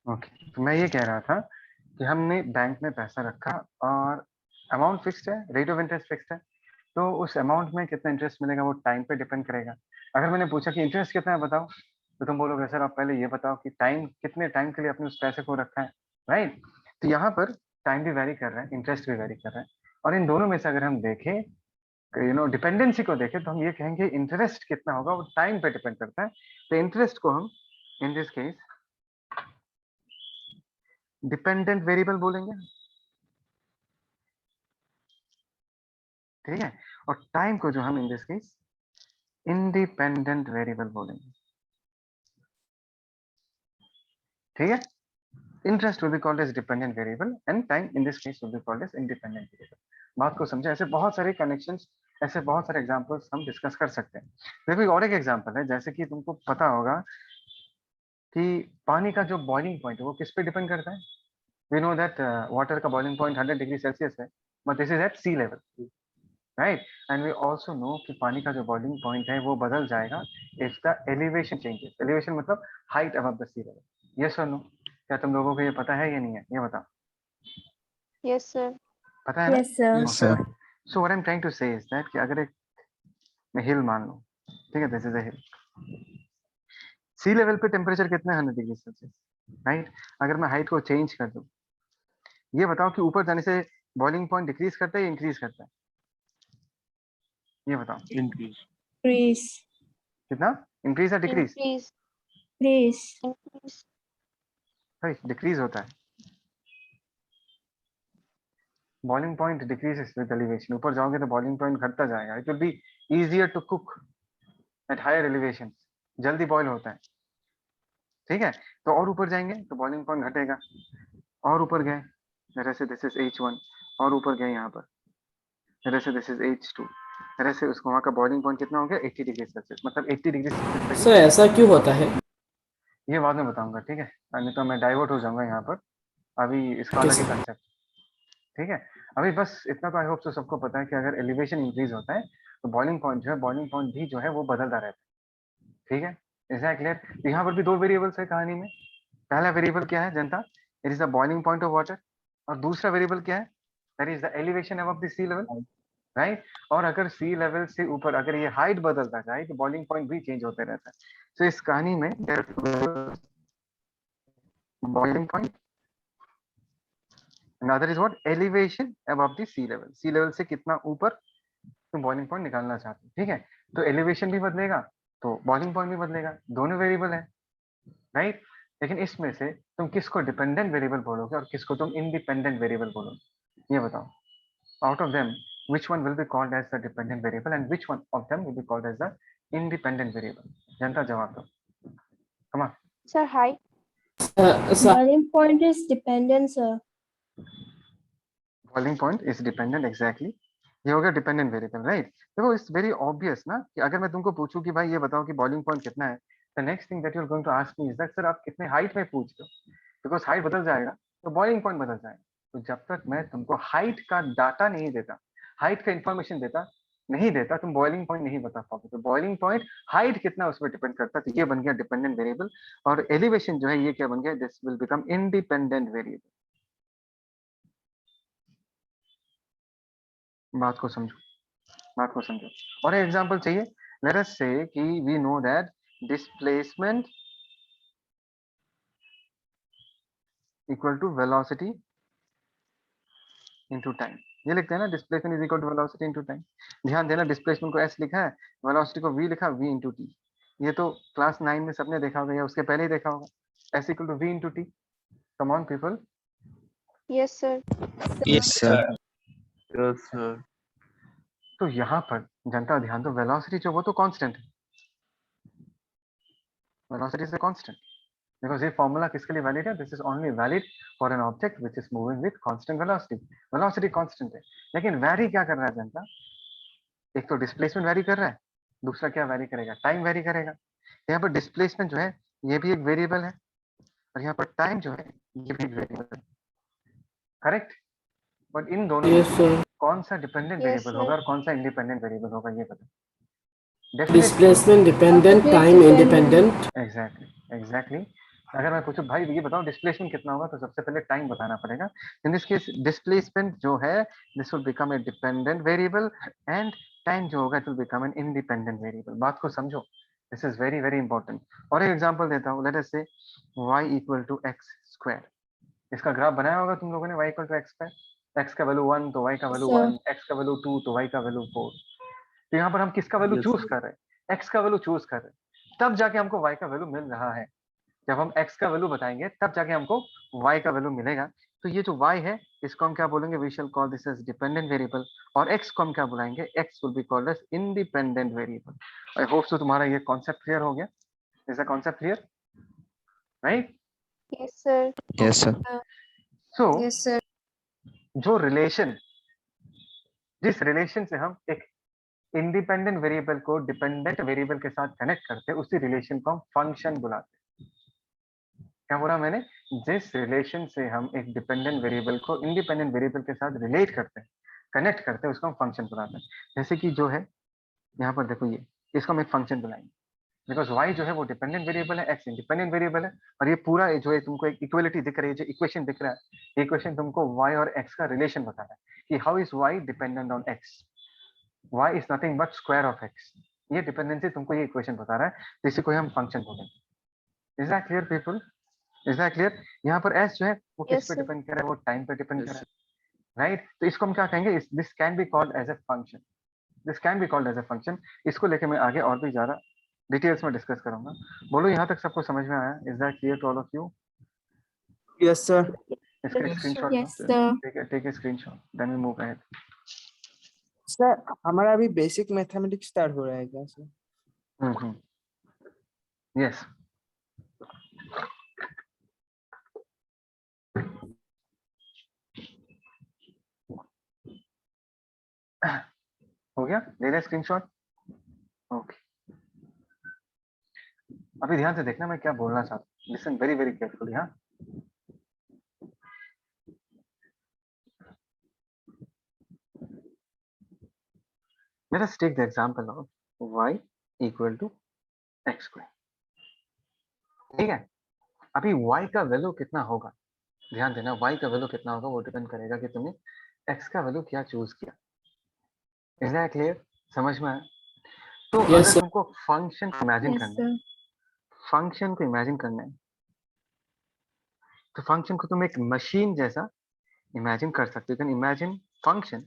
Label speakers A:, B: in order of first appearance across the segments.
A: Okay, तो मैं ये कह रहा था कि हमने बैंक में पैसा रखा और अमाउंट फिक्स्ड है, रेट ऑफ इंटरेस्ट फिक्स्ड है, तो उस अमाउंट में कितना इंटरेस्ट मिलेगा वो टाइम पे डिपेंड करेगा। अगर मैंने पूछा कि इंटरेस्ट कितना है बताओ, तो तुम बोलोगे सर आप पहले ये बताओ कि टाइम कितने टाइम के लिए आपने उस पैसे को रखा है, राइट? तो यहाँ पर टाइम भी वैरी कर रहा है, इंटरेस्ट भी वैरी कर रहा है, और इन दोनों में से अगर हम देखें, डिपेंडेंसी को देखें, तो हम ये कहेंगे इंटरेस्ट कितना होगा वो टाइम पे डिपेंड करता है। तो इंटरेस्ट को हम in this case dependent variable बोलेंगे, ठीक है? और टाइम को जो हम in this case independent variable बोलेंगे, ठीक है? Interest will be called as dependent variable and time in this case will be called as independent variable. बात को समझे? ऐसे बहुत सारे कनेक्शंस, ऐसे बहुत सारे एग्जांपल्स हम डिस्कस कर सकते हैं। देखो एक और एक एग्जांपल है, जैसे कि तुमको पता होगा कि पानी का जो बॉइलिंग पॉइंट है वो किस पे डिपेंड करता है। वी नो दैट वाटर का बॉइलिंग पॉइंट 100 डिग्री सेल्सियस है, but this is at sea level, right? And we also know कि पानी का जो बॉइलिंग पॉइंट है वो बदल जाएगा if the elevation changes. Elevation मतलब height above the sea level. Yes और नो? क्या तुम लोगों को ये पता है या नहीं है, ये बताओ।
B: Yes, sir.
A: पता है ना?
C: Yes, sir.
D: Yes, sir.
A: So what I am trying to say is that कि अगर एक मैं हिल मान लूं, ठीक है, this is a hill, sea level पे टेम्परेचर कितना है? 100 डिग्री सेल्सियस, राइट? अगर मैं हाइट को चेंज कर दूं, ये बताओ कि ऊपर जाने से बॉइलिंग पॉइंट डिक्रीज करता है या इंक्रीज करता है? ये बताओ
D: Increase.
C: Increase.
A: कितना इंक्रीज या डिक्रीज?
B: Increase.
C: Increase.
B: Increase.
A: भाई डिक्रीज होता है। Boiling point decreases with elevation. ऊपर जाओगे तो बॉइलिंग पॉइंट घटता जाएगा। It will be easier to cook at higher elevation, जल्दी बॉईल होता है, ठीक है? तो और ऊपर जाएंगे तो बॉइलिंग पॉइंट घटेगा, और ऊपर गए जैसे से दिस इज H1, और ऊपर गए यहाँ पर जैसे से दिस इज H2, तरह से उसको वहाँ का बॉइलिंग पॉइंट कितना हो गया? 80 डिग्री सेल्सियस, मतलब 80 डिग्री सेल्सियस।
D: सर ऐसा क्यों होता है?
A: ये बाद में बताऊंगा, ठीक है? नहीं तो मैं डाइवर्ट हो जाऊंगा यहाँ पर, अभी इसका
D: Okay,
A: अलग ही
D: sir.
A: कंसेप्ट, ठीक है? अभी बस इतना तो आई होप सबको पता है कि अगर एलिवेशन इंक्रीज होता है तो बॉइलिंग पॉइंट जो है, बॉइलिंग पॉइंट भी जो है वो बदलता रहता है, ठीक है? Is that clear? तो यहाँ पर भी दो वेरिएबल्स है कहानी में। पहला वेरिएबल क्या है जनता? It is the boiling point of water. और दूसरा वेरिएबल क्या है? That is the elevation above the sea level, right? और अगर सी लेवल से ऊपर अगर ये हाइट बदलता जाए तो बॉइलिंग पॉइंट भी चेंज होते रहता है। तो इस कहानी में boiling point, another is what? elevation above the sea level। Sea level से कितना ऊपर तुम बॉइलिंग पॉइंट निकालना चाहते हो, ठीक है? तो एलिवेशन भी बदलेगा तो बॉइलिंग पॉइंट भी बदलेगा, दोनों वेरिएबल है, राइट? लेकिन इसमें से तुम किसको डिपेंडेंट वेरिएबल बोलोगे और किसको तुम इंडिपेंडेंट वेरिएबल बोलोगे, ये बताओ। Out of them which one will be called as the dependent variable and which one of them will be called as the independent variable? जनता जवाब दो, come on।
B: Sir, height.
D: Sir,
C: Boiling point is dependent, sir.
A: Boiling point is dependent, exactly. ये हो गया dependent variable, right? देखो it's very obvious ना कि अगर मैं तुमको पूछूं कि भाई ये बताओ कि बॉइलिंग पॉइंट कितना है, the next thing that you are going to ask me is that sir आप कितने हाइट में पूछ रहे हो, बिकॉज हाइट बदल जाएगा तो बॉइलिंग पॉइंट बदल जाएगा। तो जब तक मैं तुमको हाइट का डाटा नहीं देता, हाइट का इंफॉर्मेशन नहीं देता, तुम बॉइलिंग पॉइंट नहीं बता पाओगे। तो बॉइलिंग पॉइंट हाइट कितना उस पर डिपेंड करता है, तो ये बन गया डिपेंडेंट वेरिएबल। और एलिवेशन जो है ये क्या बन गया? This will become independent variable. बात को समझो, बात को समझो। और एक एग्जांपल चाहिए? Late us say that we know that displacement equal to velocity into time. ये लिखते हैं ना, displacement is equal to velocity into time. ध्यान देना, डिस्प्लेसमेंट को s लिखा है, वेलोसिटी को v लिखा, v इनटू t। ये तो क्लास 9 में सबने देखा होगा या उसके पहले ही देखा होगा, s equal to v into t। Come on people.
B: Yes, sir.
D: yes, sir.
E: Yes, sir.
A: तो यहाँ पर जनता ध्यान दो, वेलोसिटी जो वो तो कांस्टेंट है, velocity is a constant, because ये फॉर्मूला किसके लिए वैलिड है? This is only valid for an object which is moving with constant velocity. Velocity constant है, लेकिन वैरी क्या कर रहा है जनता? एक तो डिस्प्लेसमेंट वैरी कर रहा है, दूसरा क्या वैरी करेगा? टाइम वैरी करेगा। यहाँ पर डिस्प्लेसमेंट जो है ये भी एक वेरिएबल है, और यहाँ पर टाइम जो है ये भी एक वेरिएबल है, करेक्ट? बट इन दोनों में
D: Yes, sir.
A: कौन सा डिपेंडेंट
B: Yes,
A: वेरिएबल
B: sir.
A: होगा और कौन सा इंडिपेंडेंट वेरिएबल होगा, ये बताओ।
D: Displacement dependent, time independent.
A: Exactly, exactly. अगर मैं पूछूं भाई ये बताओ डिस्प्लेसमेंट कितना होगा, तो सबसे पहले टाइम बताना पड़ेगा। इन दिस केस डिस्प्लेसमेंट जो है this will become a dependent variable and time जो होगा it will become an independent variable. बात को समझो, this is very very important. और एक एग्जांपल देता हूँ, let us say y equal to x square. इसका ग्राफ बनाया होगा तुम लोगों ने, y equal to x square. x का वैल्यू 1 तो y का वैल्यू
C: sir.
A: 1, x का वैल्यू 2 तो y का वैल्यू 4। तो यहाँ पर हम किसका वैल्यू
E: Yes,
A: चूज
E: sir.
A: कर रहे हैं, x का वैल्यू चूज कर रहे हैं, तब जाके हमको y का वैल्यू मिल रहा है। जब हम x का वैल्यू बताएंगे तब जाके हमको y का वैल्यू मिलेगा। तो ये जो y है इसको हम क्या बोलेंगे, we shall call this as dependent variable. और x को हम क्या बुलाएंगे, x will be called as independent variable. I hope so तुम्हारा ये कॉन्सेप्ट क्लियर हो गया। Is the concept clear, right?
B: Yes, sir.
D: Yes, sir.
A: So
B: Yes, sir.
A: जो रिलेशन, जिस रिलेशन से हम एक इंडिपेंडेंट वेरिएबल को डिपेंडेंट वेरिएबल के साथ कनेक्ट करते हैं उसी रिलेशन को हम फंक्शन बुलाते हैं। क्या बोला मैंने, जिस रिलेशन से हम एक डिपेंडेंट वेरिएबल को इंडिपेंडेंट वेरिएबल के साथ रिलेट करते हैं, कनेक्ट करते हैं, उसको हम फंक्शन बुलाते हैं। जैसे कि जो है यहाँ पर देखो, ये इसको हम एक फंक्शन बुलाएंगे बिकॉज y जो है वो डिपेंडेंट वेरिएबल है, x इंडिपेंडेंट वेरिएबल है। और ये पूरा जो है तुमको एक इक्वलिटी दिख रही है, जो इक्वेशन दिख रहा है, ये इक्वेशन तुमको y और x का रिलेशन बता रहा है कि how is y dependent on x, y is nothing but square of x। ये डिपेंडेंसी तुमको ये इक्वेशन बता रहा है, तो इसी को हम फंक्शन बोलेंगे। Is that clear people, is that clear? यहाँ पर s जो है वो किस
B: Yes,
A: पे
B: sir.
A: डिपेंड कर रहा है, वो टाइम पे डिपेंड कर
E: Yes,
A: रहा
E: sir.
A: है, राइट? तो इसको हम क्या कहेंगे, this can be called as a function, this can be called as a function. इसको लेके मैं आगे और भी ज्यादा डिटेल्स में डिस्कस करूंगा। बोलो यहाँ तक सबको समझ में आया? Is that clear to all of you?
E: Yes, sir.
A: इसका एक
B: Yes,
A: स्क्रीनशॉट लो,
C: Yes, sir.
A: ठीक है, take a screenshot, then we move ahead.
F: Sir हमारा अभी बेसिक मैथमेटिक्स स्टार्ट हो रहा है क्या सर?
A: यस, हो गया, ले ले स्क्रीनशॉट। ओके, अभी ध्यान से देखना मैं क्या बोलना चाहता हूँ, लिसन वेरी वेरी केयरफुली। हाँ, let us take the example of y equal to x square। ठीक है, अभी y का वैल्यू कितना होगा, ध्यान देना, y का वैल्यू कितना होगा वो डिपेंड करेगा कि तुमने x का वैल्यू क्या चूज किया। इज दैट क्लियर, समझ में आया? तो
D: Yes,
A: अगर
D: sir.
A: तुमको फंक्शन को इमेजिन
C: Yes,
A: करना है,
C: sir.
A: फंक्शन को इमेजिन करना है, तो फंक्शन को तुम एक मशीन जैसा इमेजिन कर सकते हो। कैन इमेजिन फंक्शन,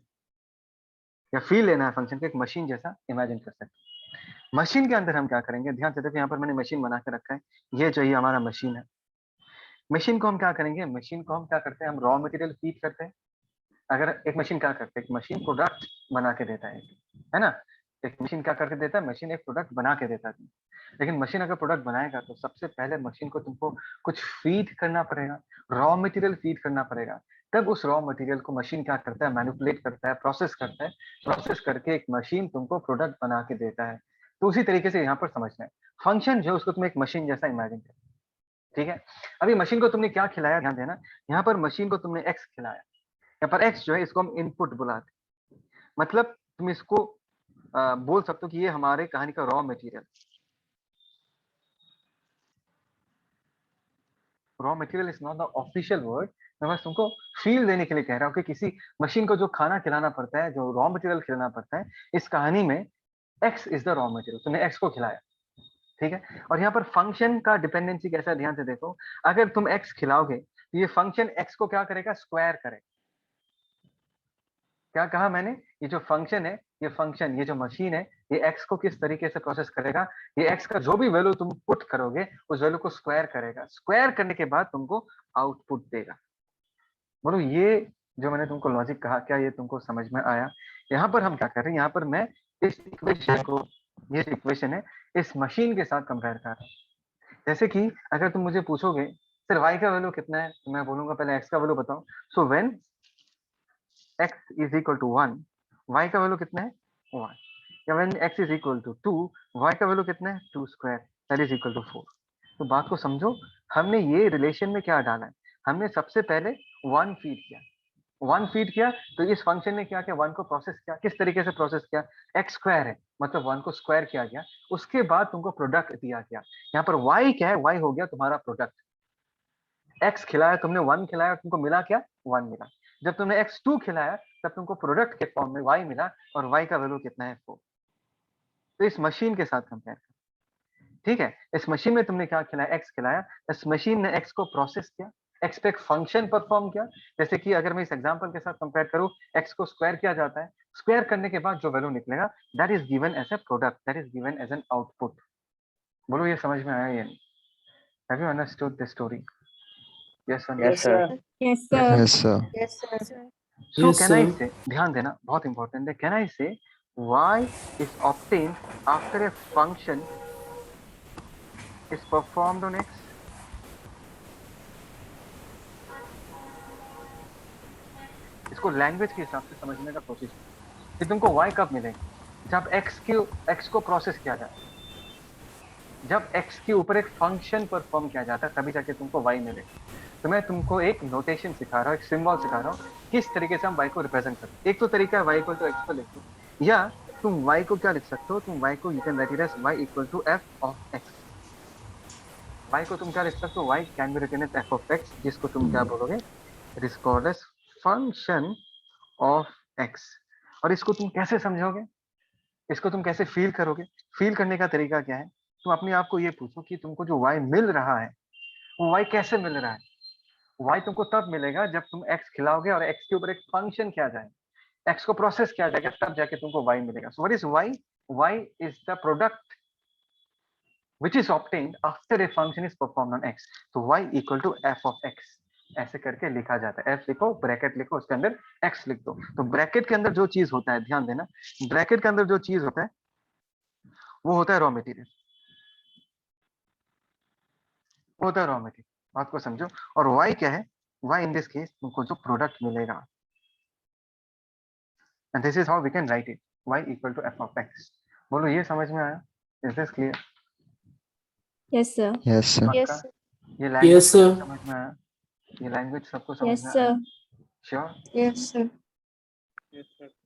A: या फील लेना है फंक्शन को एक मशीन जैसा इमेजिन कर सकते हो। मशीन के अंदर हम क्या करेंगे, ध्यान से देखो, यहाँ पर मैंने मशीन बना के रखा है, ये जो ये हमारा मशीन है। मशीन को हम क्या करेंगे, मशीन को हम क्या करते हैं, हम रॉ मटेरियल फीड करते हैं। अगर एक मशीन क्या करते हैं, एक मशीन प्रोडक्ट बना के देता है ना? एक मशीन क्या करके देता है, मशीन एक प्रोडक्ट बना के देता है। लेकिन मशीन अगर प्रोडक्ट बनाएगा तो सबसे पहले मशीन को तुमको कुछ फीड करना पड़ेगा, रॉ मटेरियल फीड करना पड़ेगा। तब उस रॉ मटेरियल को मशीन क्या करता है, मैनिपुलेट करता है, प्रोसेस करता है, प्रोसेस करके एक मशीन तुमको प्रोडक्ट बना के देता है। तो उसी तरीके से यहाँ पर समझना है, फंक्शन जो है उसको तुम एक मशीन जैसा इमेजिन कर, ठीक है? अभी मशीन को तुमने क्या खिलाया, ध्यान देना, यहाँ पर मशीन को तुमने एक्स खिलाया। यहाँ पर एक्स जो है इसको हम इनपुट बुलाते हैं। मतलब तुम इसको बोल सकते हो कि ये हमारे कहानी का raw material, raw material is not the official word. मैं बस तुमको फील देने के लिए कह रहा हूँ कि किसी मशीन को जो खाना खिलाना पड़ता है, जो रॉ मटेरियल खिलाना पड़ता है, इस कहानी में x is the raw material, तुमने एक्स को खिलाया, ठीक है? और यहाँ पर फंक्शन का डिपेंडेंसी कैसा है, ध्यान से देखो, अगर तुम एक्स खिलाओगे तो ये फंक्शन एक्स को क्या करेगा, स्क्वायर करेगा। क्या कहा मैंने, ये जो फंक्शन है, ये फंक्शन, ये जो मशीन है, ये एक्स को किस तरीके से प्रोसेस करेगा, ये एक्स का जो भी वैल्यू तुम पुट करोगे उस वैल्यू को स्क्वायर करेगा। स्क्वायर करने के बाद तुमको आउटपुट देगा। बोलो ये जो मैंने तुमको लॉजिक कहा, क्या ये तुमको समझ में आया? यहाँ पर हम क्या कर रहे हैं, यहाँ पर मैं इस इक्वेशन को, ये इक्वेशन है, इस मशीन के साथ कंपेयर कर रहा हूँ। जैसे कि अगर तुम मुझे पूछोगे सर y का वैल्यू कितना है, तो मैं बोलूंगा पहले x का वैल्यू बताओ। So when x is equal to 1, y का वैल्यू कितना है, 1। या when x is equal to 2, y का वैल्यू कितना है, 2 square, that is equal to 4। तो बात को समझो, हमने ये रिलेशन में क्या डाला है, हमने सबसे पहले 1 फीड किया, 1 फीड किया, तो इस फंक्शन ने क्या किया, 1 को प्रोसेस किया। किस तरीके से प्रोसेस किया, x स्क्वायर है, मतलब 1 को स्क्वायर किया गया, उसके बाद तुमको प्रोडक्ट दिया गया। यहाँ पर y क्या है, y हो गया तुम्हारा प्रोडक्ट। x खिलाया तुमने 1 खिलाया, तुमको मिला क्या? 1 मिला। जब तुमने x2 खिलाया तब तुमको प्रोडक्ट के फॉर्म में y मिला, और y का वैल्यू कितना है? 4। तो इस मशीन के साथ कंपेयर कर, ठीक है। इस मशीन में तुमने क्या खिलाया? x खिलाया। इस मशीन ने x को प्रोसेस किया, x पे एक फंक्शन परफॉर्म किया। जैसे कि अगर मैं इस एग्जांपल के साथ कंपेयर करूं, x को स्क्वायर किया जाता है, स्क्वायर करने के बाद जो वैल्यू निकलेगा that is given as a product, that is given as an output. बोलो ये समझ में आया या नहीं? Have you understood this story? Yes और no?
E: Yes, sir.
C: Yes, sir.
G: Yes, sir.
B: Yes, sir.
A: So
D: Yes,
A: can I
D: sir.
A: say, ध्यान देना बहुत इंपॉर्टेंट है, can I say y is obtained after a function is performed on x? इसको language के हिसाब से समझने का कोशिश करो कि तुमको y कब मिलेगा? जब x को प्रोसेस किया जाए, जब x के ऊपर एक फंक्शन परफॉर्म किया जाता है, तभी जाके तुमको y मिलेगा। तो मैं तुमको एक नोटेशन सिखा रहा हूँ, एक सिंबल सिखा रहा हूँ, किस तरीके से हम y को रिप्रेजेंट करते हैं। एक तो तरीका है y इक्वल टू x को लिख दो, या तुम y को क्या लिख सकते हो? तुम y को you can write it as y equal to f of x। y को तुम क्या लिख सकते हो? y can be written as f of x, जिसको तुम क्या बोलोगे? It is called as function of x। और इसको तुम कैसे समझोगे? इसको तुम कैसे फील करोगे? फील करने का तरीका क्या है? तुम अपने आप को ये पूछो कि तुमको जो y मिल रहा है वो y कैसे मिल रहा है? y तुमको तब मिलेगा जब तुम x खिलाओगे और x के ऊपर एक फंक्शन किया जाए, x को प्रोसेस किया जाएगा, तब जाके तुमको y मिलेगा। So what is y? y is the product which is obtained after a function is performed on x. तो y equal to f of x ऐसे करके लिखा जाता है। f लिखो, ब्रैकेट लिखो, उसके अंदर x लिख दो। तो ब्रैकेट के अंदर जो चीज होता है, ध्यान देना, ब्रैकेट के अंदर जो चीज होता है वो होता है रॉ मटेरियल, वो होता है रॉ मटेरियल। बात को समझो। और y क्या है? y in this case तुमको जो प्रोडक्ट मिलेगा, and this is how we can write it, y equal to f of x। बोलो ये समझ में आया? Is this clear?
C: Yes, sir.
G: Yes, sir.
B: Yes,
A: पक्का?
B: sir.
A: ये लैंग्वेज
D: Yes, sir.
A: समझ में आया? ये लैंग्वेज सबको समझ
C: Yes,
A: में
C: sir.
A: आया? Sure?
B: Yes, sir.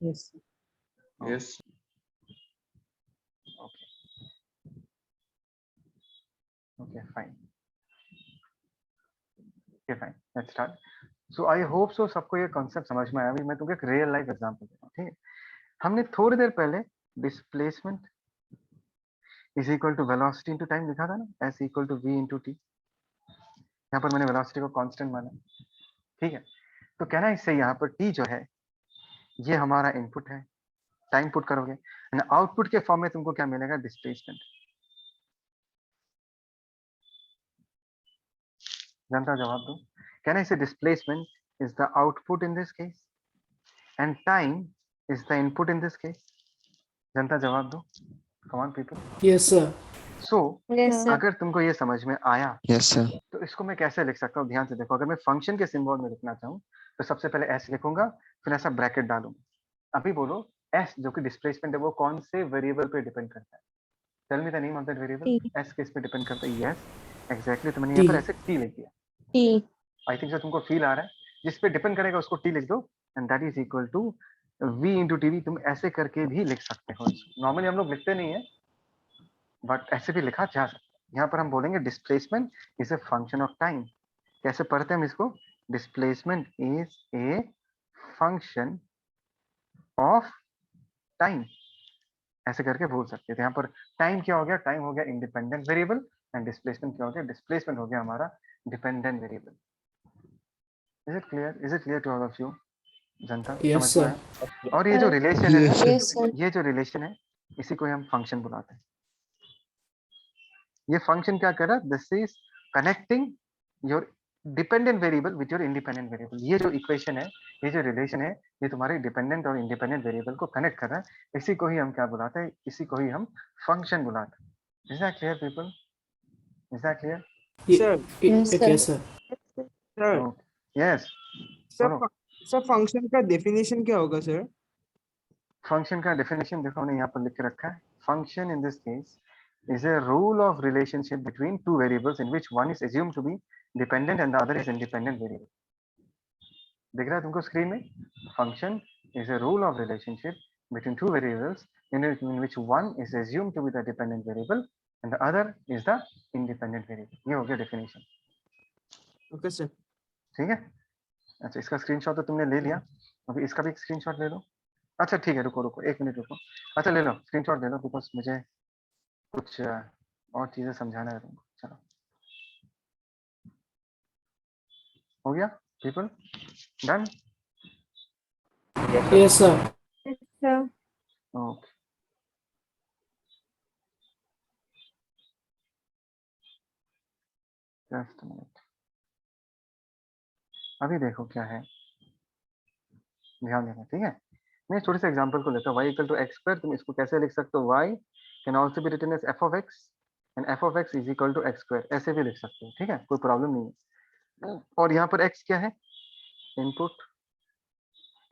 F: Yes.
G: Yes.
A: Okay, fine. Okay, fine. Let's start. So I hope so सबको ये कॉन्सेप्ट समझ में आया। अभी मैं तुमको एक रियल लाइफ एग्जांपल देता हूँ, ठीक है। हमने थोड़ी देर पहले displacement is equal to velocity into time लिखा था ना, s equal to v into t। यहाँ पर मैंने वेलोसिटी को कांस्टेंट माना, ठीक है। तो कहना इससे यहाँ पर t जो है ये हमारा इनपुट है, टाइम पुट करोगे, एंड आउटपुट के फॉर्म में तुमको क्या मिलेगा? डिस्प्लेसमेंट। जनता जवाब दो। कहना इसे displacement is the output in this case and time is the input in this case. जनता जवाब दो। कम on people.
D: Yes, sir.
A: So
B: Yes, sir.
A: अगर तुमको ये समझ में आया
G: Yes, sir.
A: तो इसको मैं कैसे लिख सकता हूँ? ध्यान से देखो। अगर मैं फंक्शन के सिंबल में लिखना चाहूँ तो सबसे पहले s लिखूंगा, फिर ऐसा ब्रैकेट डालूंगा। अभी बोलो s जो कि डिस्प्लेसमेंट है वो कौन से वेरिएबल पे डिपेंड करता है? Tell me the name of that variable.
C: T.
A: s किस पे डिपेंड करता है? Yes exactly. तो मैंने यहाँ पर
D: T.
A: ऐसे t लिख दिया।
C: T.
A: आई थिंक सो तुमको फील आ रहा है। जिस पे डिपेंड करेगा उसको t लिख दो, and that is equal to v into t. तुम ऐसे करके भी लिख सकते हो। नॉर्मली हम लोग लिखते नहीं है, बट ऐसे भी लिखा जा सकता है। यहाँ पर हम बोलेंगे displacement is a function of time. कैसे पढ़ते हैं हम इसको? Displacement is a function of time, ऐसे करके बोल सकते थे। यहाँ पर टाइम क्या हो गया? टाइम हो गया इंडिपेंडेंट वेरिएबल, एंड डिस्प्लेसमेंट क्या हो गया? डिस्प्लेसमेंट हो गया हमारा dependent variable. Is it clear? Is it clear to all of you? जनता
D: Yes,
A: समझ में
D: sir.
A: आया? और ये जो रिलेशन है
G: Yes,
A: ना,
G: sir.
B: Yes, sir.
A: ये जो रिलेशन है इसी को हम फंक्शन बुलाते हैं। ये फंक्शन क्या कर रहा है? This is connecting your dependent variable with your independent variable. ये जो इक्वेशन है, ये जो रिलेशन है, ये तुम्हारे डिपेंडेंट और इंडिपेंडेंट वेरिएबल को कनेक्ट कर रहा है। इसी को ही हम क्या बुलाते हैं? इसी को ही हम फंक्शन बुलाते हैं। Is that clear people? Is that clear?
F: Sir.
B: Yes, sir.
D: Yes, sir.
F: Sir.
A: Yes
F: Sir.
A: बोलो।
F: Sir, function का definition क्या होगा sir?
A: फंक्शन का डेफिनेशन देखो हमने यहाँ पर लिख के रखा है। Function in this case is a rule of relationship between two variables in which one is assumed to be dependent and the other is independent variable। दिख रहा है तुमको स्क्रीन में? Function is a rule of relationship between two variables in which one is assumed to be the dependent variable and the other is the independent variable। ये हो गया definition.
F: Okay sir.
A: ठीक है। अच्छा, इसका स्क्रीनशॉट तो तुमने ले लिया, अभी इसका भी स्क्रीनशॉट ले लो। अच्छा ठीक है, रुको रुको 1 मिनट रुको। अच्छा ले लो स्क्रीनशॉट ले लो, बिकॉज मुझे कुछ और चीजें समझाना है तुमको। चलो हो गया people, done.
D: Yes, sir.
C: Yes, sir.
A: Okay, just minute. अभी देखो क्या है, ध्यान देना, ठीक है। मैं छोटे से एग्जांपल को लेता हूँ, y equal to x square. तुम इसको कैसे लिख सकते हो, y can also be written as f of x and f of x is equal to x square, ऐसे भी लिख सकते हो, ठीक है, कोई प्रॉब्लम नहीं है। और यहाँ पर x क्या है, input,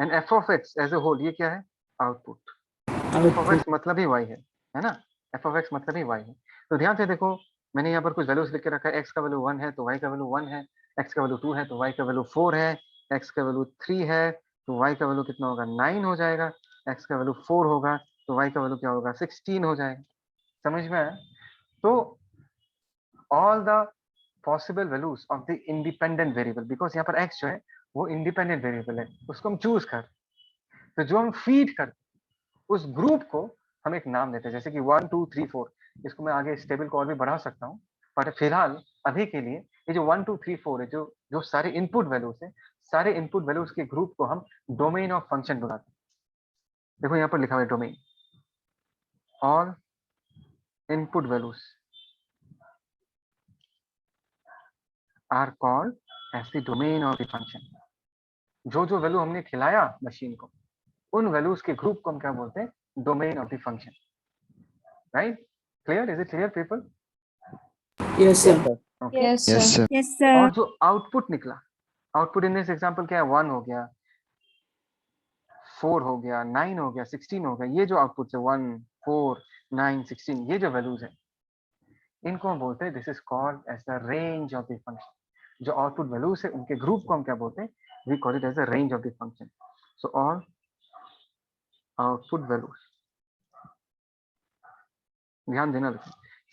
A: and f of x as a whole ये क्या है, आउटपुट। f ऑफ x मतलब ही y है ना, f ऑफ x मतलब ही y है। तो ध्यान से देखो, मैंने यहाँ पर कुछ वैल्यूज लिख के रखा है, x का वैल्यू 1 है तो y का वैल्यू 1 है, x का वैल्यू 2 है तो y का वैल्यू 4 है, x का वैल्यू 3 है तो y का वैल्यू कितना होगा, 9 हो जाएगा, x का वैल्यू 4 होगा तो y का वैल्यू क्या होगा, 16 हो जाएगा। समझ में आया? तो all the possible values of the independent variable, because यहाँ पर x जो है वो इंडिपेंडेंट वेरिएबल है, उसको हम चूज कर, तो जो हम फीड कर उस ग्रुप को हम एक नाम देते हैं, जैसे कि 1 2 3 4। इसको मैं आगे इस टेबल को और भी बढ़ा सकता हूँ, पर फिलहाल अभी के लिए ये जो 1 2 3 4 है, जो जो सारे इनपुट वैल्यूज है, सारे इनपुट वैल्यूज के ग्रुप को हम डोमेन ऑफ फंक्शन बुलाते हैं। देखो यहाँ पर लिखा हुआ है domain, all input values are called as the domain of the function. जो जो वैल्यू हमने खिलाया मशीन को, उन वैल्यूज के ग्रुप को हम क्या बोलते हैं, domain of the function. Right, clear, is it clear people?
D: Yes, sir.
A: Okay.
B: Yes,
E: Yes,
B: sir.
E: sir.
C: Yes, sir.
A: और जो आउटपुट निकला, आउटपुट इन दिस एग्जांपल क्या है, 1 हो गया, 4 हो गया, 9 हो गया, 16 हो गया, ये जो आउटपुट है 1 4 9 16, ये जो वैल्यूज है इनको हम बोलते हैं, this is called as the range of the function. जो आउटपुट वैल्यूज है उनके ग्रुप को हम क्या बोलते हैं, we call it as the range of the function. So all output values, ध्यान देना,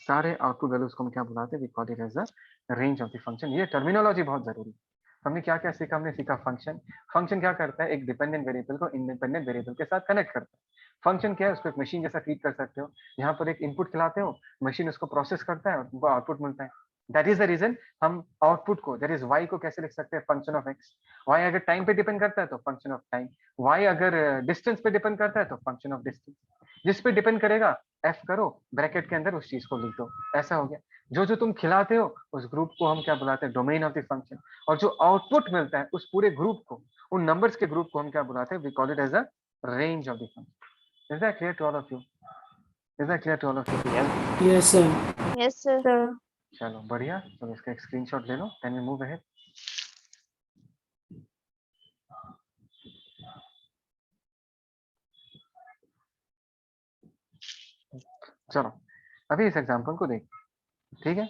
A: सारे आउटपुट वैल्यूज को हम क्या बुलाते हैं, we call it as the range of the function. ये टर्मिनोलॉजी बहुत जरूरी है। हमने क्या क्या सीखा, हमने सीखा फंक्शन। फंक्शन क्या करता है, एक डिपेंडेंट वेरिएबल को इंडिपेंडेंट वेरिएबल के साथ कनेक्ट करता है। फंक्शन क्या है, उसको एक मशीन जैसा ट्रीट कर सकते हो, यहाँ पर एक इनपुट खिलाते हो, मशीन उसको प्रोसेस करता है और तुमको आउटपुट मिलता है। दैट इज द रीजन हम आउटपुट को, दैट इज y को कैसे लिख सकते हैं, फंक्शन ऑफ x। y अगर टाइम पे डिपेंड करता है तो फंक्शन ऑफ टाइम, y अगर डिस्टेंस पे डिपेंड करता है तो फंक्शन ऑफ डिस्टेंस। जिस पे डिपेंड करेगा f करो, ब्रैकेट के अंदर उस चीज को लिख दो, ऐसा हो गया। जो जो तुम खिलाते हो उस ग्रुप को हम क्या बुलाते हैं, डोमेन ऑफ द फंक्शन। और जो आउटपुट मिलता है उस पूरे ग्रुप को, उन नंबर्स के ग्रुप को हम क्या बुलाते हैं, we call it as a range of the function. Is that clear to all of you? Is that clear to all of you?
D: Yes, sir.
B: Yes, sir.
C: Sir.
A: चलो बढ़िया, तो इसका एक स्क्रीनशॉट ले लो, देन वी मूव अहेड। चलो अभी इस example को देख, ठीक है,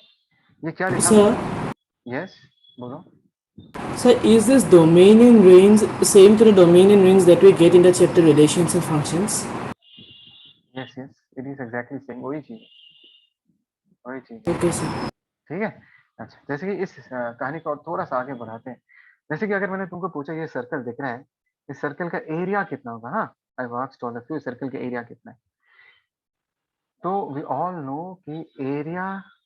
A: ये क्या लिखा?
D: Sir,
A: यस बोलो।
D: sir, is this domain in range same to the domain in range that we get in the chapter relations and functions?
A: Yes yes, it is exactly same, वही चीज, वही चीज,
D: Okay, sir.
A: ठीक है। अच्छा, जैसे कि इस कहानी को और थोड़ा सा आगे बढ़ाते हैं। जैसे कि अगर मैंने तुमको पूछा ये सर्कल दिख रहा है, इस सर्कल का एरिया कितना होगा, हाँ, I asked all of you circle का एरिया कितना है। तो वी ऑल नो कि एरिया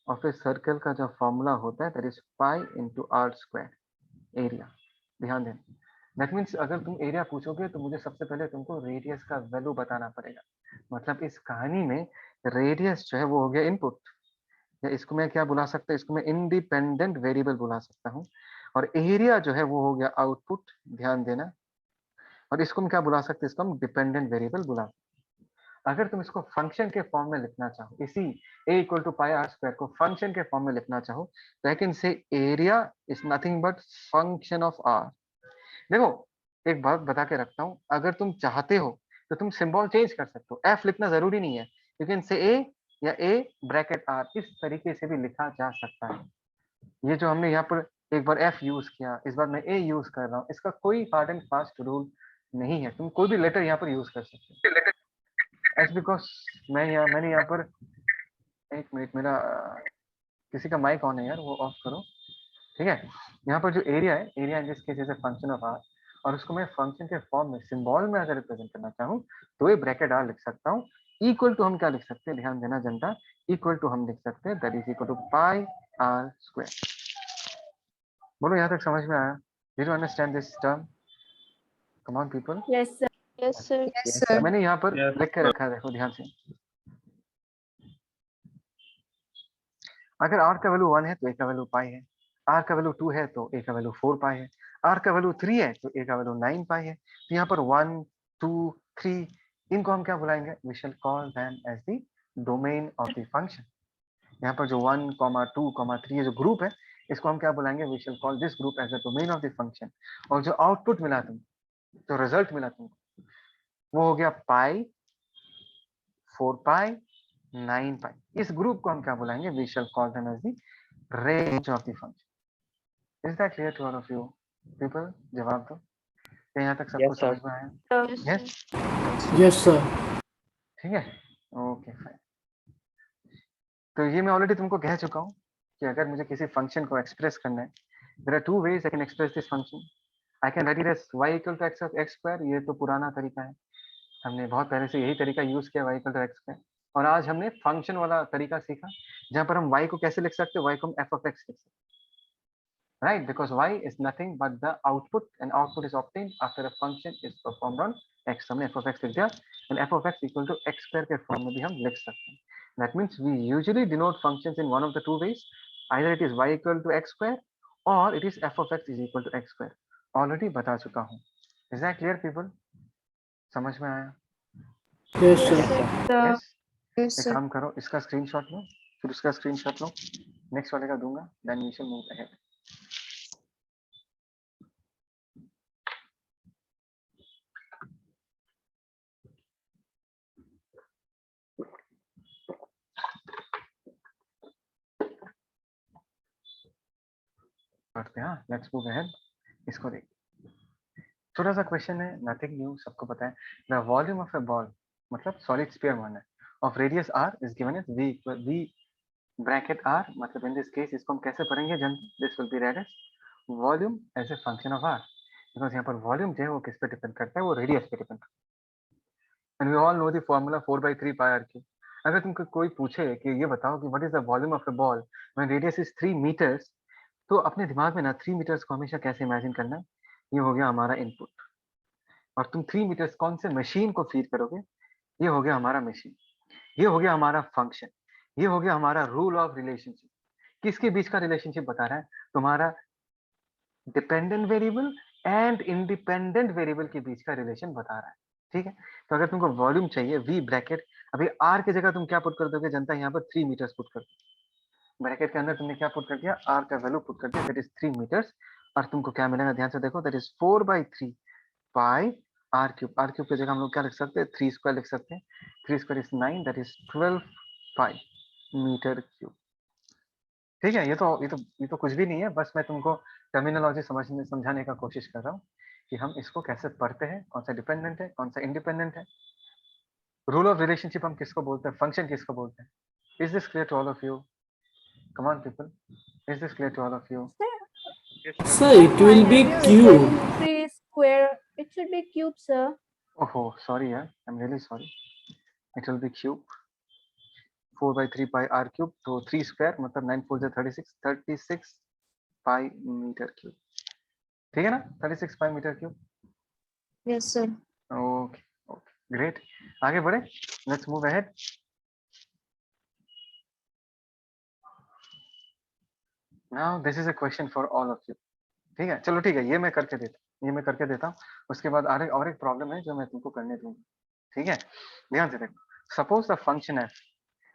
A: ऑफ ए सर्कल का जो फॉर्मूला होता है that is pi into r square, area. ध्यान देना, दैट मीन्स अगर तुम एरिया पूछोगे तो मुझे सबसे पहले तुमको रेडियस का वैल्यू बताना पड़ेगा। मतलब इस कहानी में रेडियस जो है वो हो गया इनपुट, या इसको मैं क्या बुला सकता हूँ, इसको मैं इंडिपेंडेंट वेरिएबल बुला सकता हूँ। और एरिया जो है वो हो गया आउटपुट, ध्यान देना। और इसको हम क्या बुला सकते हैं, इसको हम डिपेंडेंट वेरिएबल बुला सकते हैं। अगर तुम इसको फंक्शन के फॉर्म में लिखना चाहो, इसी a equal to pi r square को फंक्शन के फॉर्म में लिखना चाहो, तो I can say area is nothing but function of r. देखो एक बात बता के रखता हूँ, अगर तुम चाहते हो तो तुम सिंबल चेंज कर सकते हो, एफ लिखना जरूरी नहीं है, यू कैन से ए या ए ब्रैकेट आर, इस तरीके से भी लिखा जा सकता है। ये जो हमने यहाँ पर एक बार एफ यूज किया, इस बार मैं ए यूज कर रहा हूँ, इसका कोई हार्ड एंड फास्ट रूल नहीं है, तुम कोई भी लेटर यहाँ पर यूज कर सकते हो। एज बिकॉज मैंने यहाँ पर, एक मिनट, मेरा किसी का माइक ऑन है यार, वो ऑफ करो, ठीक है। यहाँ पर जो एरिया है, area in this case is a function of r, और उसको मैं फंक्शन के फॉर्म में सिंबल में अगर रिप्रेजेंट करना चाहूँ तो ये ब्रैकेट आर लिख सकता हूँ। इक्वल टू हम क्या लिख सकते हैं, ध्यान देना जनता, इक्वल टू हम लिख सकते हैं that is equal to pi r square. बोलो यहाँ तक समझ में आया? Did you understand this term? Come on people.
C: Yes, sir.
B: Yes, sir.
E: Yes, sir.
A: मैंने यहाँ पर लिख के रखा है, देखो ध्यान से। अगर r का वैल्यू 1 है तो a का वैल्यू पाई है, r का वैल्यू 2 है तो a का वैल्यू 4 पाई है, r का वैल्यू 3 है तो a का वैल्यू 9 पाई है। तो यहाँ पर 1 2 3 इनको हम क्या बुलाएंगे, we shall call them as the domain of the function. यहाँ पर जो 1 2 3 जो ग्रुप है इसको हम क्या बुलाएंगे, we shall call this group as the domain of the function. और जो आउटपुट मिला तुम, जो रिजल्ट मिला तुमको, वो हो गया पाई, 4 पाई, 9 पाई। इस ग्रुप को हम क्या बुलाएंगे, we shall call them as the range of the function. Is that clear to all of you people? जवाब दो, क्या यहाँ तक सबको
E: Yes, sir.
A: समझ में आया?
B: Yes,
A: yes,
B: sir.
D: Yes, sir.
A: ठीक है, ओके फाइन। तो ये मैं ऑलरेडी तुमको कह चुका हूँ कि अगर मुझे किसी फंक्शन को एक्सप्रेस करना है, there are two ways I can express this function. I can write it as y equal to x square, ये तो पुराना तरीका है, हमने बहुत पहले से यही तरीका यूज किया, y equal to x square. और आज हमने फंक्शन वाला तरीका सीखा जहां पर हम y को कैसे लिख सकते हैं, y को हम f of x लिख सकते हैं, right? Because y is nothing but the output, and output is obtained after a function is performed on x। हमने f of x लिख दिया, and f of x equal to x square के form में भी हम लिख सकते हैं। That means we usually denote functions in one of the two ways, either it is y equal to x square or it is f of x is equal to x square। Already बता चुका हूँ। Is that clear people? समझ में आया?
D: Yes, sir.
C: Sir.
A: Yes?
B: Yes,
A: एक
B: sir.
A: काम करो, इसका स्क्रीनशॉट लो, फिर उसका स्क्रीनशॉट लो, नेक्स्ट वाले का दूंगा, then we shall move ahead. करते हैं, लेट्स मूव अहेड। इसको देख, छोटा सा क्वेश्चन है, नथिंग न्यू, सबको पता है। The volume of a ball, मतलब सॉलिड स्फीयर मानना है, of radius r is given as v bracket r, मतलब इन दिस केस इसको हम कैसे पढ़ेंगे जन, this will be read as volume as a function of r, because यहाँ पर वॉल्यूम जो है वो किस पे डिपेंड करता है, वो रेडियस पे डिपेंड करता है। And we all know the formula 4/3 pi r cube. अगर तुमको कोई पूछे कि ये बताओ कि what is the volume of a ball when radius is 3 metres, तो अपने दिमाग में ना 3 मीटर्स को हमेशा कैसे इमेजिन करना है, ये हो गया हमारा इनपुट, और तुम 3 मीटर्स कौन से मशीन को फीड करोगे, ये हो गया हमारा मशीन, ये हो गया हमारा फंक्शन, ये हो गया हमारा रूल ऑफ रिलेशनशिप। किसके बीच का रिलेशनशिप बता रहा है, तुम्हारा dependent variable and independent variable के बीच का रिलेशन बता रहा है। ठीक है, तो अगर तुमको वॉल्यूम चाहिए, वी ब्रैकेट, अभी आर की जगह तुम क्या पुट कर दोगे जनता, यहाँ पर 3 मीटर्स पुट कर दो, ब्रैकेट के अंदर तुमने क्या पुट कर दिया, आर का वैल्यू पुट कर दिया, दैट इज 3 मीटर्स, और तुमको क्या मिलेगा, ध्यान से देखो, that is 4/3 pi r cube. R cube की जगह हम लोग क्या लिख सकते हैं, 3 स्क्वायर लिख सकते हैं, 3 square is 9, that is 12 pi metre cube. ठीक है, ये तो कुछ भी नहीं है, बस मैं तुमको टर्मिनोलॉजी समझाने का कोशिश कर रहा हूँ कि हम इसको कैसे पढ़ते हैं, कौन सा डिपेंडेंट है, कौन सा इंडिपेंडेंट है, रूल ऑफ रिलेशनशिप हम किसको बोलते हैं, फंक्शन किसको बोलते हैं। Is this clear to all of you? Come on people, is this clear to all of you?
D: Sir, it will be cube.
C: 3 square. It should be cube, sir.
A: ओहो sorry यार, I am really sorry, it will be cube, 4/3 pi r cube, तो 3 square मतलब 9 4 36 pi metre cube. ठीक है ना, 36 pi metre cube.
B: Yes, sir.
A: Okay okay great, आगे बढ़े, let's move ahead. Now this is a question for all of you. ठीक है, चलो ठीक है, ये मैं करके देता हूँ, उसके बाद और एक प्रॉब्लम है जो मैं तुमको करने दूंगा। ठीक है, ध्यान से देखो, सपोज द फंक्शन f,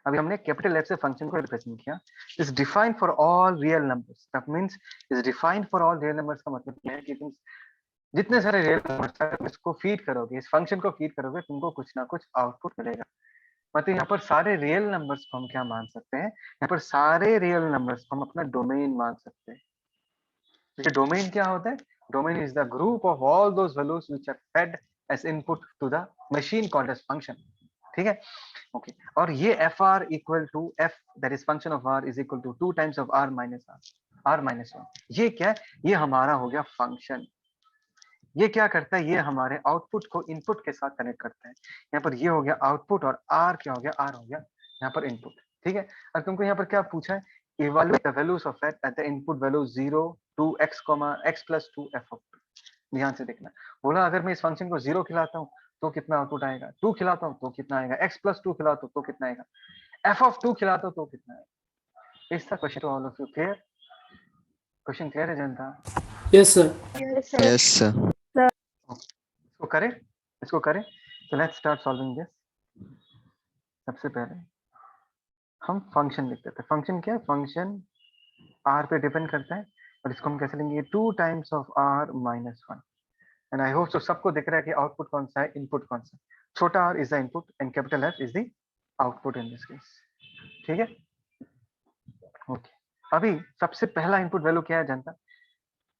A: अभी हमने कैपिटल F से फंक्शन को रिप्रेजेंट किया, is defined for all real numbers. That means is defined for all real numbers का मतलब क्या है कि तुम जितने सारे रियल नंबर्स हैं इसको फीड करोगे, इस फंक्शन को फीड करोगे, तुमको कुछ ना कुछ आउटपुट मिलेगा। मतलब यहाँ पर सारे रियल नंबर्स को हम क्या मान सकते हैं, यहाँ पर सारे रियल नंबर्स को हम अपना डोमेन मान सकते हैं। तो डोमेन क्या होता है, domain is the group of all those values which are fed as input to the machine called as function. ठीक है, ओके, और ये fr equal to f that is function of r is equal to 2 times of r minus r। r minus 1। ये क्या है? ये हमारा हो गया फंक्शन। ये क्या करता है? ये हमारे आउटपुट को इनपुट के साथ कनेक्ट करता है। यहाँ पर ये हो गया आउटपुट और r क्या हो गया? r हो गया यहाँ पर इनपुट। ठीक है, और तुमको यहाँ पर क्या पूछा है? Evaluate the values of f at the input value 0 to x, x plus 2 f of 2। ध्यान से देखना, बोला अगर मैं इस फंक्शन को 0 खिलाता हूँ तो कितना आउटपुट आएगा, 2 खिलाता हूँ तो कितना आएगा, x plus 2 खिलाता हूँ तो कितना आएगा, f of 2 खिलाता हूँ तो कितना आएगा। Is question to all of you clear? Question clear है जनता?
D: Yes, sir.
C: Yes, sir.
E: Yes, sir.
A: इसको करें, इसको करें। तो लेट्स स्टार्ट सॉल्विंग दिस। सबसे पहले हम फंक्शन लिखते थे। फंक्शन क्या है? फंक्शन r पे डिपेंड करता है और इसको हम कैसे लेंगे? 2 times of r minus 1। And I hope सो सबको दिख रहा है कि आउटपुट कौन सा है, इनपुट कौन सा है। छोटा r is the input and capital F is the output in this case. ठीक है, ओके। अभी सबसे पहला इनपुट वैल्यू क्या है जनता?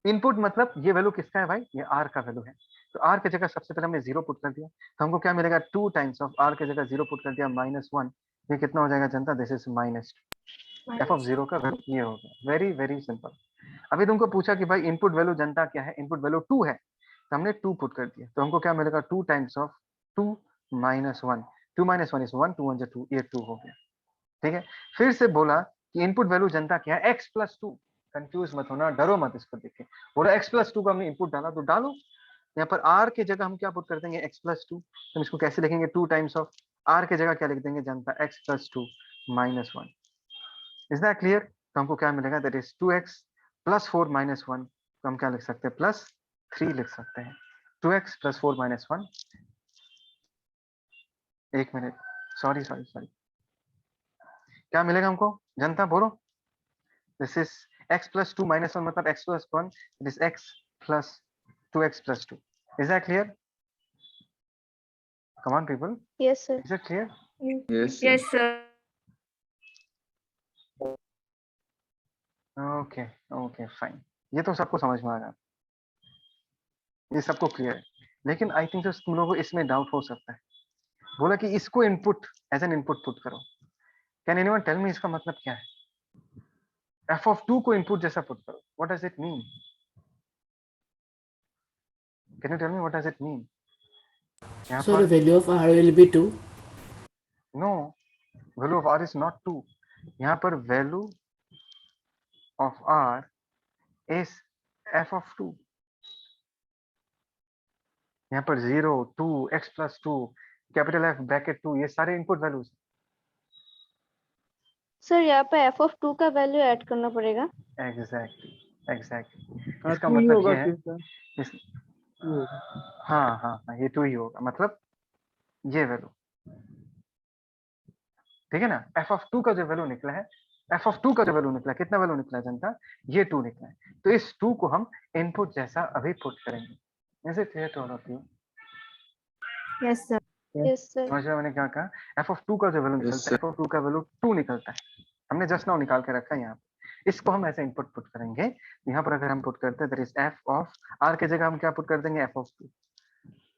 A: इनपुट मतलब ये वैल्यू किसका है भाई? ये r का वैल्यू है। तो r की जगह सबसे पहले हमने 0 पुट कर दिया, तो हमको क्या मिलेगा? 2 टाइम्स ऑफ r की जगह 0 पुट कर दिया माइनस 1। ये कितना हो जाएगा जनता? This is minus f of 0 का वैल्यू ये हो गया। Very very simple. अभी तुमको पूछा कि भाई इनपुट वैल्यू जनता क्या है? इनपुट वैल्यू 2 है, तो हमने 2 पुट कर दिया, तो हमको क्या मिलेगा? 2 times of 2 minus 1। 2 minus 1 is 1, 2 1 2, ये 2 हो गया। ठीक है, फिर से बोला कि इनपुट वैल्यू जनता क्या है? x plus 2। कंफ्यूज मत होना, डरो मत इसको देख के। बोला x प्लस 2 को हमने इनपुट डाला, तो डालो। यहाँ पर r की जगह हम क्या पुट कर देंगे? x plus 2। हम इसको कैसे लिखेंगे? 2 टाइम्स ऑफ r की जगह क्या लिख देंगे जनता? x plus 2 minus 1। Is that clear? तो हमको क्या मिलेगा? That is 2x plus 4 minus 1। तो हम क्या लिख सकते हैं? प्लस 3 लिख सकते हैं। 2x plus 4 minus 1। एक मिनट, सॉरी सॉरी सॉरी, क्या मिलेगा हमको जनता? बोलो। This is x plus 2 minus 1 मतलब x plus 1, it is x plus 2x plus 2। Is that clear? Come on people,
C: Yes, sir.
A: Is it clear?
E: Yes, sir.
C: Yes, sir.
A: Okay okay fine, ये तो सबको समझ में आ रहा, ये सबको clear है। लेकिन आई थिंक तुम लोगों को इसमें डाउट हो सकता है। बोला कि इसको input as an input put करो। कैन एनीवन टेल मी इसका मतलब क्या है? f of 2 को इनपुट जैसा पुट करो, what does it mean? Can you tell me what does it mean? यहाँ
D: So the
A: पर
D: value of r will be 2.
A: No, value of r is not 2। यहाँ पर value of r is f of 2। यहाँ पर 0 2 x plus 2 capital F bracket 2, ये सारे input values.
C: Sir यहाँ पे f of 2 का वैल्यू ऐड करना पड़ेगा।
A: एग्जैक्टली एग्जैक्टली,
F: हाँ,
A: इसका
F: 2 ही
A: मतलब
F: होगा
A: ये है
F: फिर सर,
A: इस,
F: 2 होगा।
A: हाँ हाँ हाँ, ये 2 ही होगा, मतलब ये वैल्यू। ठीक है ना? f of 2 का जो वैल्यू निकला है, f of 2 का जो वैल्यू निकला है, कितना वैल्यू निकला है जनता? ये 2 निकला है। तो इस 2 को हम इनपुट जैसा अभी पुट करेंगे। Is it clear to all of you?
C: Yes, sir. Yes, sir.
A: समझ रहे हो मैंने क्या कहा? f of 2 का जो वैल्यू
E: Yes,
A: निकलता है, f of 2 का वैल्यू 2 निकलता है। हमने जस्ट नाउ निकाल के रखा है यहाँ पे। इसको हम ऐसे इनपुट पुट करेंगे। यहाँ पर अगर हम पुट करते हैं that is f of r की जगह हम क्या पुट कर देंगे? f of 2।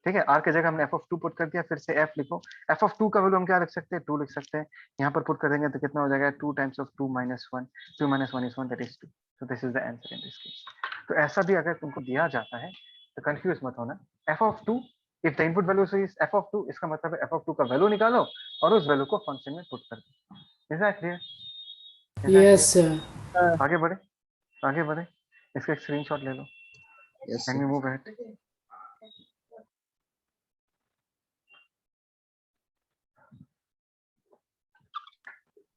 A: ठीक है, r की जगह हमने f of 2 पुट कर दिया, फिर से f लिखो। f of 2 का वैल्यू हम क्या लिख सकते हैं? 2 लिख सकते हैं। यहाँ पर पुट कर देंगे तो कितना हो जाएगा? 2 times of 2 minus 1। 2 minus 1 is 1, that is 2। So this is the answer in this case. तो ऐसा भी अगर तुमको दिया जाता है तो कंफ्यूज मत होना। f of 2, if the input value is f of 2, इसका मतलब है f of 2 का वैल्यू निकालो और उस वैल्यू को फंक्शन में पुट कर दो। Is that clear?
D: Yes, sir.
A: आगे बढ़े, आगे बढ़े, इसका एक स्क्रीनशॉट ले लो।
E: yes,
A: can
E: sir.
A: We move ahead?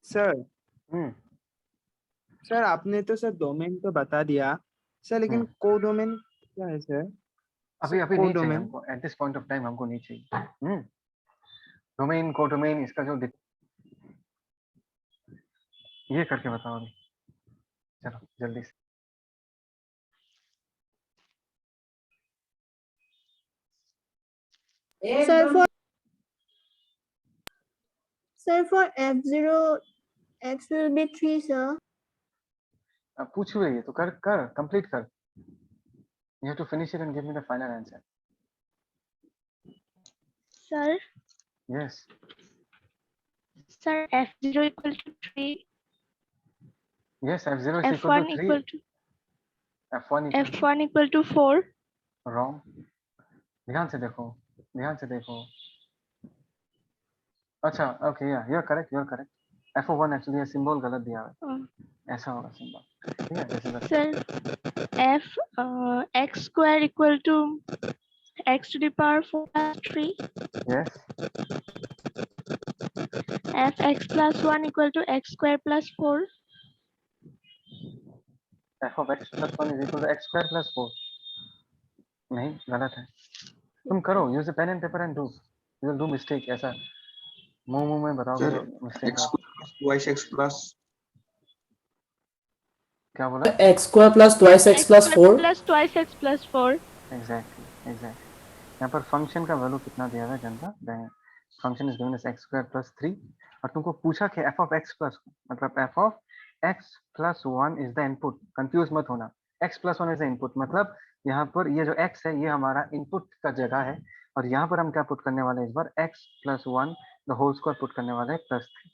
F: Sir
A: हम्म
F: सर आपने तो सर डोमेन तो बता दिया सर, लेकिन को डोमेन क्या है सर?
A: अभी अभी नहीं चाहिए
F: कोडोमेन।
A: हमको, at this point of time हमको नहीं चाहिए। डोमेन कोडोमेन इसका जो ये करके बताओ अभी, चलो जल्दी से।
C: Sir, for f0, x will be 3, sir.
A: अब पूछ हुए ये तो कर कर कंप्लीट कर। You have to finish it and give me the final answer.
C: Sir,
A: yes,
C: sir, f0 equal to 3.
A: Yes, f0 is equal
B: F1
A: to 3.
B: equal to
A: f1 equal to
B: F1 equal to 4.
A: wrong. ध्यान से देखो, ध्यान से देखो. अच्छा, okay, yeah, you're correct. f1 actually ये symbol गलत दिया है. ऐसा होगा symbol. ठीक है, this is the
B: Sir, F x square equal to x to the power 4 plus 3.
A: yes.
B: Fx plus 1 equal to x square plus 4.
A: f of x plus 1 is equal to x square plus 4. नहीं, गलत है. तुम करो, use a pen and paper and do. You will do mistake ऐसा. मुंह में बताओगे
E: Sir,
A: तो mistake
E: x
A: होगा.
E: plus twice x plus
A: क्या बोला?
D: x square plus twice x plus 4.
B: plus twice x plus 4.
A: Exactly. यहाँ पर फंक्शन का वैल्यू कितना दिया है जनता? Function is given as x square plus 3 और तुमको पूछा कि f of x plus मतलब f of x plus 1 is the input. Confuse मत होना. x plus 1 is the input मतलब यहाँ पर ये जो x है ये हमारा इनपुट का जगह है और यहाँ पर हम क्या पुट करने वाले हैं इस बार x plus 1 the whole square put करने वाले हैं plus 3.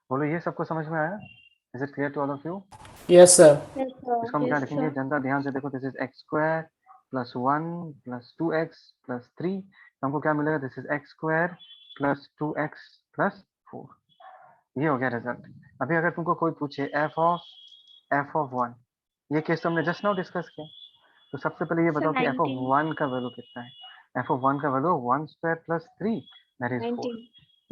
A: बोलो ये सबको समझ में आया? Is it clear to all of you?
D: Yes, sir.
C: Yes, sir.
A: इसको हम क्या
B: Yes,
A: लिखेंगे?
B: sir.
A: जनता ध्यान से देखो. This is x square plus 1 plus 2x plus 3. हमको क्या मिलेगा? This is x square plus 2x plus 4. ये हो गया रिजल्ट. अभी अगर तुमको कोई पूछे f of 1, ये केस तो हमने जस्ट नाउ डिस्कस किया. तो सबसे पहले ये
B: Sir,
A: बताओ कि f of
B: 19.
A: 1 का वैल्यू कितना है? f of 1 का value 1 square plus 3 that is 4.
C: 19.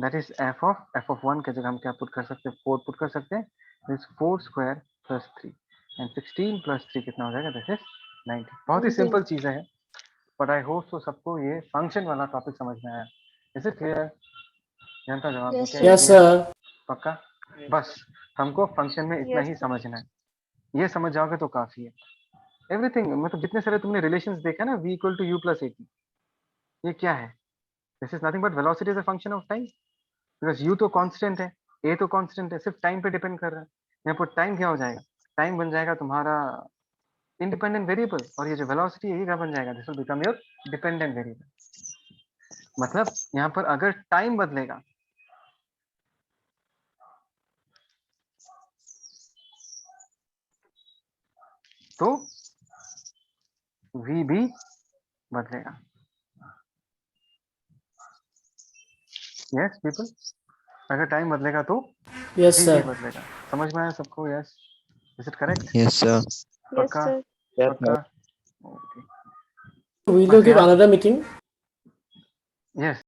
A: That is f of 1 के जगह हम क्या पुट कर सकते हैं? 4 पुट कर सकते हैं. This 4 square plus 3 and 16 plus 3 कितना हो जाएगा? This is 90. बहुत ही
C: 19.
A: सिंपल चीज है बट आई होप तो सबको ये फंक्शन वाला टॉपिक समझ में आया. Is it clear? जनता जवाब
C: Yes,
A: दो.
C: sir.
D: Yes, sir.
A: पक्का? बस हमको फंक्शन में इतना
B: Yes,
A: ही
B: sir.
A: समझना है. ये समझ जाओगे तो काफी है. एवरीथिंग मतलब जितने सारे तुमने रिलेशंस देखा ना v equal to u plus at, ये क्या है? This is nothing but velocity is a function of time because u तो कांस्टेंट है, a तो कांस्टेंट है, सिर्फ टाइम पे डिपेंड कर रहा है. यहाँ पर टाइम क्या हो जाएगा? टाइम बन जाएगा तुम्हारा इंडिपेंडेंट वेरिएबल और ये जो वेलोसिटी है ये क्या बन जाएगा? This will become your dependent variable. मतलब यहाँ पर अगर टाइम बदलेगा तो v भी बदलेगा. यस पीपल, अगर टाइम बदलेगा तो
D: Yes,
A: v भी
D: sir.
A: बदलेगा. समझ में आया सबको? Yes, is it correct?
E: yes sir.
B: Yes,
A: पक्का?
B: sir.
A: पक्का? Okay.
D: Will you give another meeting?
A: Yes